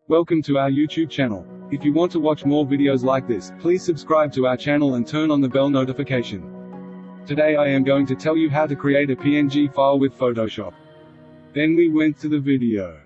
Welcome to our YouTube channel. If you want to watch more videos like this, please subscribe to our channel and turn on the bell notification. Today I am going to tell you how to create a PNG file with Photoshop. Then we went to the video.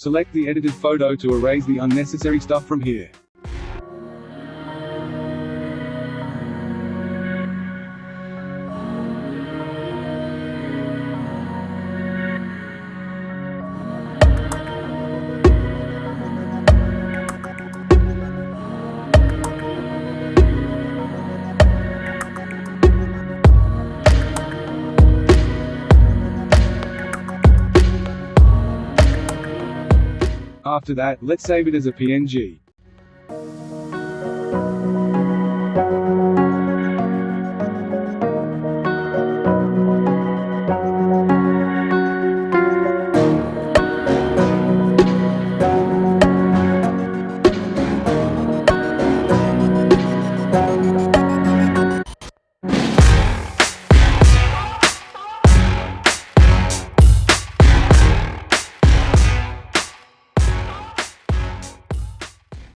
Select the edited photo to erase the unnecessary stuff from here. After that, let's save it as a PNG.